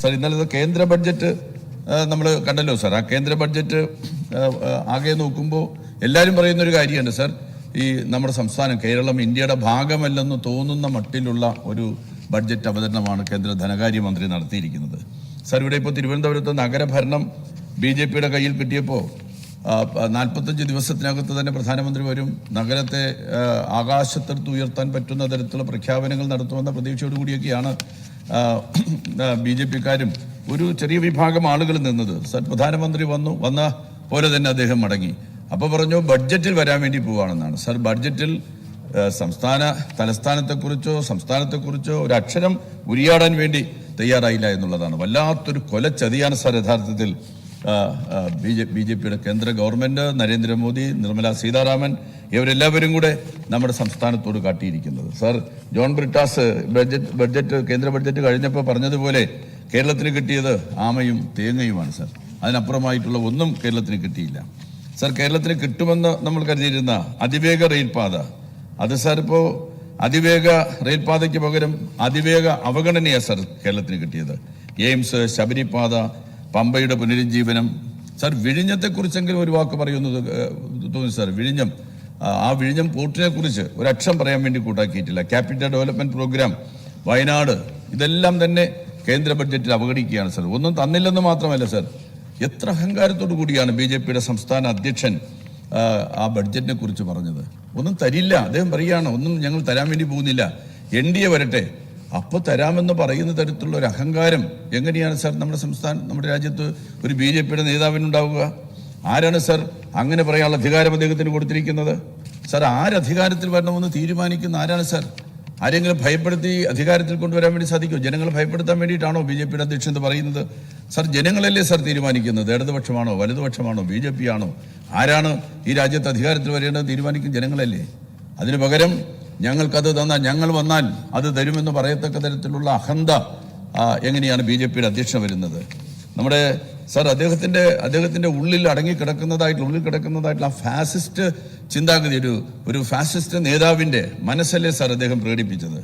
Sir ഇന്നലത്തെ കേന്ദ്ര budget നമ്മൾ കണ്ടല്ലോ സാർ. ആ കേന്ദ്ര ബഡ്ജറ്റ് ആകെ നോക്കുമ്പോൾ എല്ലാവരും പറയുന്നൊരു കാര്യമാണ് സാർ, ഈ നമ്മുടെ സംസ്ഥാനം കേരളം ഇന്ത്യയുടെ ഭാഗമല്ലെന്ന് തോന്നുന്ന മട്ടിലുള്ള ഒരു ബഡ്ജറ്റ് അവതരണമാണ് കേന്ദ്ര ധനകാര്യമന്ത്രി നടത്തിയിരിക്കുന്നത്. സാർ ഇവിടെ ഇപ്പോൾ തിരുവനന്തപുരത്ത് നഗരഭരണം BJPയുടെ കയ്യിൽ കിട്ടിയപ്പോൾ 45 ദിവസത്തിനകത്ത് തന്നെ പ്രധാനമന്ത്രി വരും, നഗരത്തെ ആകാശത്തെടുത്ത് ഉയർത്താൻ പറ്റുന്ന തരത്തിലുള്ള പ്രഖ്യാപനങ്ങൾ നടത്തുമെന്ന പ്രതീക്ഷയോടുകൂടിയൊക്കെയാണ് BJPക്കാരും ഒരു ചെറിയ വിഭാഗം ആളുകൾ നിന്നത്. സാർ പ്രധാനമന്ത്രി വന്ന പോലെ തന്നെ അദ്ദേഹം മടങ്ങി. അപ്പോൾ പറഞ്ഞു ബഡ്ജറ്റിൽ വരാൻ വേണ്ടി പോവുകയാണെന്നാണ്. സാർ ബഡ്ജറ്റിൽ സംസ്ഥാനത്തെക്കുറിച്ചോ ഒരു അക്ഷരം ഉരിയാടാൻ വേണ്ടി തയ്യാറായില്ല എന്നുള്ളതാണ്. വല്ലാത്തൊരു കൊലച്ചതിയാണ് സാർ യഥാർത്ഥത്തിൽ BJPയുടെ കേന്ദ്ര ഗവൺമെന്റ്, നരേന്ദ്രമോദി, നിർമ്മല സീതാരാമൻ ഇവരെല്ലാവരും കൂടെ നമ്മുടെ സംസ്ഥാനത്തോട് കാട്ടിയിരിക്കുന്നത്. സാർ ജോൺ ബ്രിട്ടാസ് കേന്ദ്ര ബഡ്ജറ്റ് കഴിഞ്ഞപ്പോൾ പറഞ്ഞതുപോലെ കേരളത്തിന് കിട്ടിയത് ആമയും തേങ്ങയുമാണ് സാർ. അതിനപ്പുറമായിട്ടുള്ള ഒന്നും കേരളത്തിന് കിട്ടിയില്ല. സാർ കേരളത്തിന് കിട്ടുമെന്ന് നമ്മൾ കരുതിയിരുന്ന അതിവേഗ റെയിൽപാത, അത് സാർ ഇപ്പോൾ അതിവേഗ റെയിൽപാതയ്ക്ക് പകരം അതിവേഗ അവഗണനയാണ് സാർ കേരളത്തിന് കിട്ടിയത്. എയിംസ്, ശബരിപാത, പമ്പയുടെ പുനരുജ്ജീവനം. സാർ വിഴിഞ്ഞത്തെക്കുറിച്ചെങ്കിലും ഒരു വാക്ക് പറയുന്നത് തോന്നി സാർ. വിഴിഞ്ഞം പോർട്ടിനെ കുറിച്ച് ഒരക്ഷരം പറയാൻ വേണ്ടി കൂട്ടാക്കിയിട്ടില്ല. ക്യാപിറ്റൽ ഡെവലപ്മെന്റ് പ്രോഗ്രാം, വയനാട്, ഇതെല്ലാം തന്നെ കേന്ദ്ര ബഡ്ജറ്റിൽ അവഗണിക്കുകയാണ് സാർ. ഒന്നും തന്നില്ലെന്ന് മാത്രമല്ല സാർ, എത്ര അഹങ്കാരത്തോടു കൂടിയാണ് BJPയുടെ സംസ്ഥാന അധ്യക്ഷൻ ആ ബഡ്ജറ്റിനെ കുറിച്ച് പറഞ്ഞത്. ഒന്നും തരില്ല, അദ്ദേഹം പറയുകയാണ് ഒന്നും ഞങ്ങൾ തരാൻ വേണ്ടി പോകുന്നില്ല, NDA വരട്ടെ അപ്പോൾ തരാമെന്ന് പറയുന്ന തരത്തിലുള്ള ഒരു അഹങ്കാരം എങ്ങനെയാണ് സാർ നമ്മുടെ രാജ്യത്ത് ഒരു BJPയുടെ നേതാവിനുണ്ടാവുക? ആരാണ് സാർ അങ്ങനെ പറയാനുള്ള അധികാരം അദ്ദേഹത്തിന് കൊടുത്തിരിക്കുന്നത്? സാർ ആരധികാരത്തിൽ വരണമെന്ന് തീരുമാനിക്കുന്ന ആരാണ് സാർ? ആരെങ്കിലും ഭയപ്പെടുത്തി അധികാരത്തിൽ കൊണ്ടുവരാൻ വേണ്ടി സാധിക്കുമോ? ജനങ്ങളെ ഭയപ്പെടുത്താൻ വേണ്ടിയിട്ടാണോ BJPയുടെ അധ്യക്ഷൻ എന്ന് പറയുന്നത്? സാർ ജനങ്ങളല്ലേ സാർ തീരുമാനിക്കുന്നത്? ഇടതുപക്ഷമാണോ വലതുപക്ഷമാണോ BJP ആണോ? ആരാണ് ഈ രാജ്യത്ത് അധികാരത്തിൽ വരേണ്ടത് തീരുമാനിക്കുന്ന ജനങ്ങളല്ലേ. അതിനു പകരം ഞങ്ങൾക്കത് തന്നാൽ, ഞങ്ങൾ വന്നാൽ അത് തരുമെന്ന് പറയത്തക്ക തരത്തിലുള്ള അഹന്ത എങ്ങനെയാണ് BJPയുടെ അധ്യക്ഷൻ വരുന്നത്? നമ്മുടെ സാർ അദ്ദേഹത്തിന്റെ ഉള്ളിൽ കിടക്കുന്നതായിട്ടുള്ള ഫാസിസ്റ്റ് ചിന്താഗതി, ഒരു ഫാസിസ്റ്റ് നേതാവിന്റെ മനസ്സല്ലേ സാർ അദ്ദേഹം പ്രകടിപ്പിച്ചത്.